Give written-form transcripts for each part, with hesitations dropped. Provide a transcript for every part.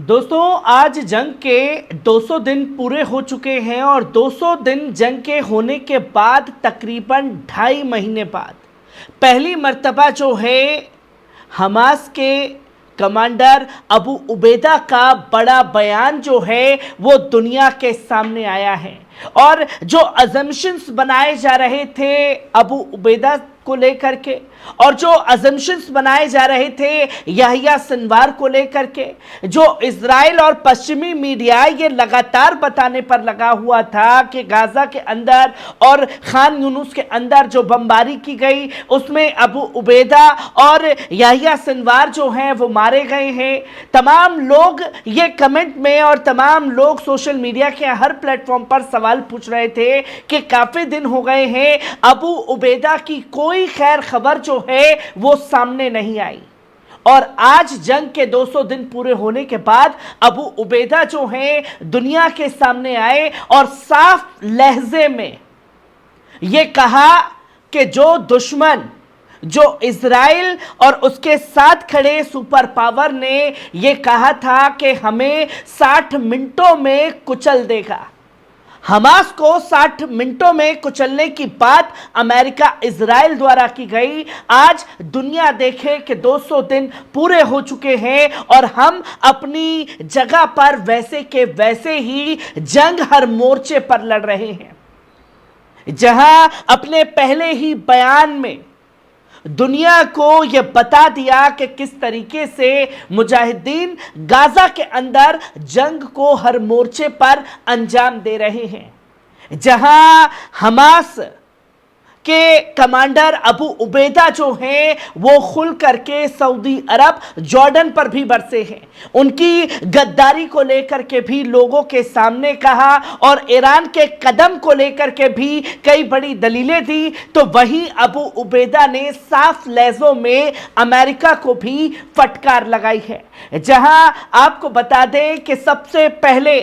दोस्तों आज जंग के 200 दिन पूरे हो चुके हैं और 200 दिन जंग के होने के बाद तकरीबन 2.5 महीने बाद पहली मर्तबा जो है हमास के कमांडर अबू उबैदा का बड़ा बयान जो है वो दुनिया के सामने आया है। और जो अजम्पशंस बनाए जा रहे थे अबू उबैदा को लेकर के और जो अजम्पशंस बनाए जा रहे थे याहिया सिनवार को लेकर के, जो इजराइल और पश्चिमी मीडिया ये लगातार बताने पर लगा हुआ था कि गाजा के अंदर और खान यूनुस के अंदर जो बमबारी की गई उसमें अबू उबैदा और याहिया सिनवार जो हैं वो मारे गए हैं। तमाम लोग ये कमेंट में और तमाम लोग सोशल मीडिया के हर प्लेटफॉर्म पर सवाल पूछ रहे थे कि काफी दिन हो गए हैं अबू उबैदा की कोई खैर खबर जो है वो सामने नहीं आई। और आज जंग के 200 दिन पूरे होने के बाद अबू उबैदा जो हैं दुनिया के सामने आए और साफ लहजे में ये कहा कि जो दुश्मन जो इजराइल और उसके साथ खड़े सुपर पावर ने ये कहा था कि हमें 60 मिनटों में कुचल देगा, हमास को 60 मिनटों में कुचलने की बात अमेरिका इजराइल द्वारा की गई। आज दुनिया देखे कि 200 दिन पूरे हो चुके हैं और हम अपनी जगह पर वैसे के वैसे ही जंग हर मोर्चे पर लड़ रहे हैं। जहां अपने पहले ही बयान में दुनिया को यह बता दिया कि किस तरीके से मुजाहिदीन गाजा के अंदर जंग को हर मोर्चे पर अंजाम दे रहे हैं। जहां हमास के कमांडर अबू उबैदा जो हैं वो खुल करके सऊदी अरब जॉर्डन पर भी बरसे हैं, उनकी गद्दारी को लेकर के भी लोगों के सामने कहा और ईरान के कदम को लेकर के भी कई बड़ी दलीलें दी। तो वहीं अबू उबैदा ने साफ लहजों में अमेरिका को भी फटकार लगाई है। जहां आपको बता दें कि सबसे पहले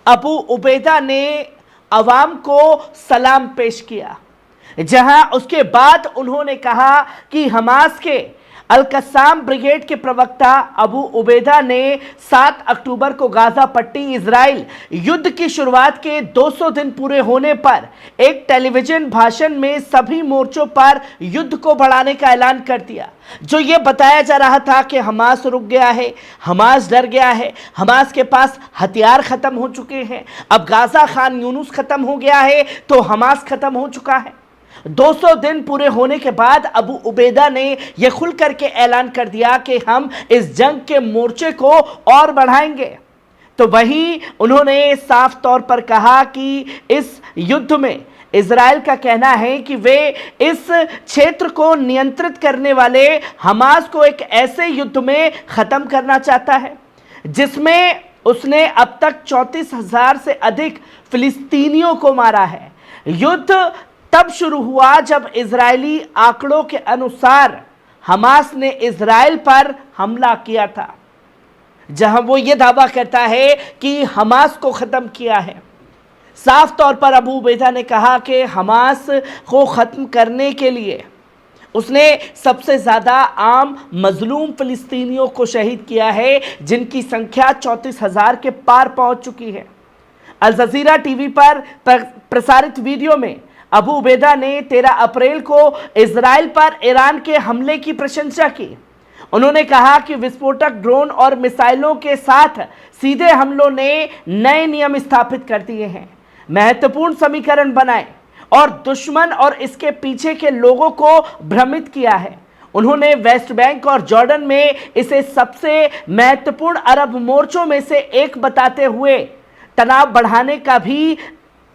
अबू उबैदा ने अवाम को सलाम पेश किया, जहां उसके बाद उन्होंने कहा कि हमास के अल-कस्साम ब्रिगेड के प्रवक्ता अबू उबैदा ने 7 अक्टूबर को गाजा पट्टी इजराइल युद्ध की शुरुआत के 200 दिन पूरे होने पर एक टेलीविजन भाषण में सभी मोर्चों पर युद्ध को बढ़ाने का ऐलान कर दिया। जो ये बताया जा रहा था कि हमास रुक गया है, हमास डर गया है, हमास के पास हथियार खत्म हो चुके हैं, अब गाजा खान यूनुस खत्म हो गया है तो हमास खत्म हो चुका है। 200 दिन पूरे होने के बाद अबू उबैदा ने यह खुल करके ऐलान कर दिया कि हम इस जंग के मोर्चे को और बढ़ाएंगे। तो वहीं उन्होंने साफ तौर पर कहा कि इस युद्ध में इजराइल का कहना है कि वे इस क्षेत्र को नियंत्रित करने वाले हमास को एक ऐसे युद्ध में खत्म करना चाहता है जिसमें उसने अब तक 34,000 से अधिक फिलिस्तीनियों को मारा है। युद्ध तब शुरू हुआ जब इजरायली आंकड़ों के अनुसार हमास ने इजराइल पर हमला किया था, जहां वो ये दावा करता है कि हमास को खत्म किया है। साफ तौर पर अबू उबैदा ने कहा कि हमास को खत्म करने के लिए उसने सबसे ज्यादा आम मजलूम फिलिस्तीनियों को शहीद किया है, जिनकी संख्या 34,000 के पार पहुंच चुकी है। अल जजीरा टीवी पर प्रसारित वीडियो में अबू उबैदा ने 13 अप्रैल को इजराइल पर ईरान के हमले की प्रशंसा की। उन्होंने कहा कि विस्फोटक ड्रोन और मिसाइलों के साथ सीधे हमलों ने नए नियम स्थापित कर दिए हैं, महत्वपूर्ण समीकरण बनाए और दुश्मन और इसके पीछे के लोगों को भ्रमित किया है। उन्होंने वेस्ट बैंक और जॉर्डन में इसे सबसे महत्वपूर्ण अरब मोर्चों में से एक बताते हुए तनाव बढ़ाने का भी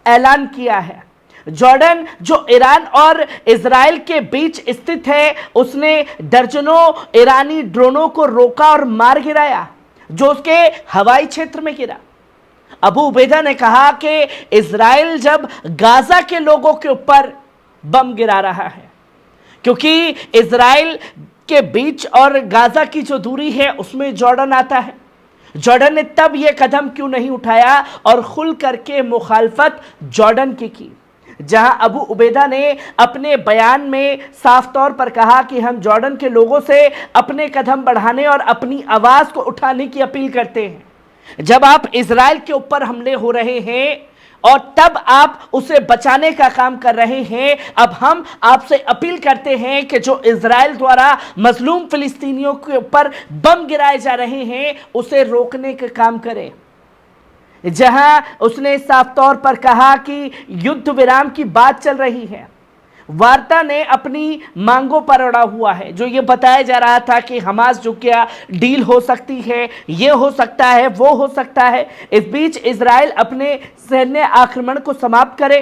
ऐलान किया है। जॉर्डन जो ईरान और इजराइल के बीच स्थित है, उसने दर्जनों ईरानी ड्रोनों को रोका और मार गिराया जो उसके हवाई क्षेत्र में गिरा। अबू उबैदा ने कहा कि इजराइल जब गाजा के लोगों के ऊपर बम गिरा रहा है, क्योंकि इजराइल के बीच और गाजा की जो दूरी है उसमें जॉर्डन आता है, जॉर्डन ने तब यह कदम क्यों नहीं उठाया और खुल करके मुखालफत जॉर्डन की, जहां अबू उबैदा ने अपने बयान में साफ तौर पर कहा कि हम जॉर्डन के लोगों से अपने कदम बढ़ाने और अपनी आवाज को उठाने की अपील करते हैं। जब आप इजराइल के ऊपर हमले हो रहे हैं और तब आप उसे बचाने का काम कर रहे हैं, अब हम आपसे अपील करते हैं कि जो इजराइल द्वारा मजलूम फिलिस्तीनियों के ऊपर बम गिराए जा रहे हैं उसे रोकने का काम करें। जहां उसने साफ तौर पर कहा कि युद्ध विराम की बात चल रही है, वार्ता ने अपनी मांगों पर अड़ा हुआ है। जो ये बताया जा रहा था कि हमास जो क्या डील हो सकती है, ये हो सकता है, वो हो सकता है, इस बीच इजराइल अपने सैन्य आक्रमण को समाप्त करे,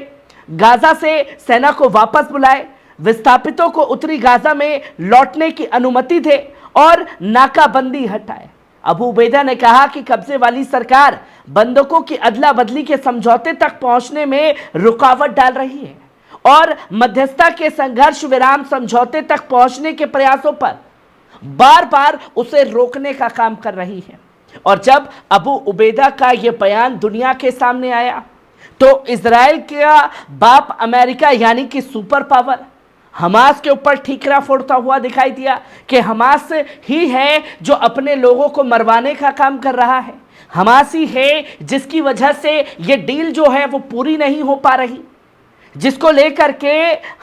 गाजा से सेना को वापस बुलाए, विस्थापितों को उत्तरी गाजा में लौटने की अनुमति दे और नाकाबंदी हटाए। अबू उबैदा ने कहा कि कब्जे वाली सरकार बंधकों की अदला बदली के समझौते तक पहुंचने में रुकावट डाल रही है और मध्यस्थता के संघर्ष विराम समझौते तक पहुंचने के प्रयासों पर बार बार उसे रोकने का काम कर रही है। और जब अबू उबैदा का यह बयान दुनिया के सामने आया तो इजराइल का बाप अमेरिका यानी कि सुपर पावर हमास के ऊपर ठीकरा फोड़ता हुआ दिखाई दिया कि हमास ही है जो अपने लोगों को मरवाने का काम कर रहा है, हमास ही है जिसकी वजह से यह डील जो है वो पूरी नहीं हो पा रही, जिसको लेकर के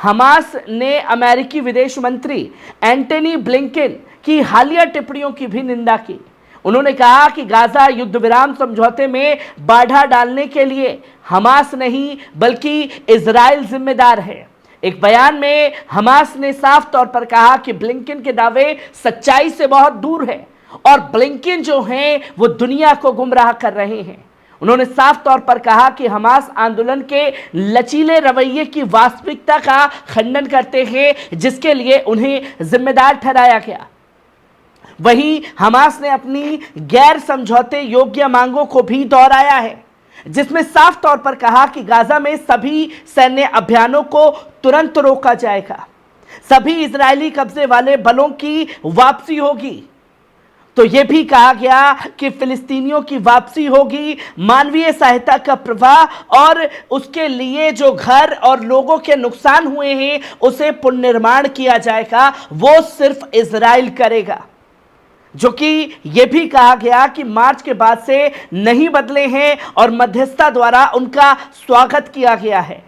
हमास ने अमेरिकी विदेश मंत्री एंटनी ब्लिंकन की हालिया टिप्पणियों की भी निंदा की। उन्होंने कहा कि गाजा युद्ध विराम समझौते में बाधा डालने के लिए हमास नहीं बल्कि इजराइल जिम्मेदार है। एक बयान में हमास ने साफ तौर पर कहा कि ब्लिंकन के दावे सच्चाई से बहुत दूर है और ब्लिंकन जो हैं वो दुनिया को गुमराह कर रहे हैं। उन्होंने साफ तौर पर कहा कि हमास आंदोलन के लचीले रवैये की वास्तविकता का खंडन करते हैं जिसके लिए उन्हें जिम्मेदार ठहराया गया। वहीं हमास ने अपनी गैर समझौते योग्य मांगों को भी दोहराया है, जिसमें साफ तौर पर कहा कि गाजा में सभी सैन्य अभियानों को तुरंत रोका जाएगा, सभी इजरायली कब्जे वाले बलों की वापसी होगी। तो यह भी कहा गया कि फिलिस्तीनियों की वापसी होगी, मानवीय सहायता का प्रवाह और उसके लिए जो घर और लोगों के नुकसान हुए हैं उसे पुनर्निर्माण किया जाएगा, वो सिर्फ इजराइल करेगा। जो कि यह भी कहा गया कि मार्च के बाद से नहीं बदले हैं और मध्यस्थता द्वारा उनका स्वागत किया गया है।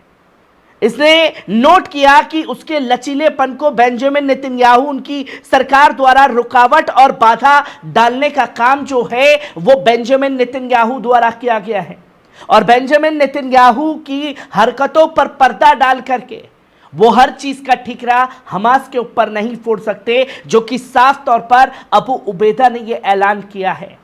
इसने नोट किया कि उसके लचीलेपन को बेंजामिन नेतन्याहू उनकी सरकार द्वारा रुकावट और बाधा डालने का काम जो है वो बेंजामिन नेतन्याहू द्वारा किया गया है और बेंजामिन नेतन्याहू की हरकतों पर पर्दा डाल करके वो हर चीज का ठीकरा हमास के ऊपर नहीं फोड़ सकते, जो कि साफ तौर पर अबू उबैदा ने यह ऐलान किया है।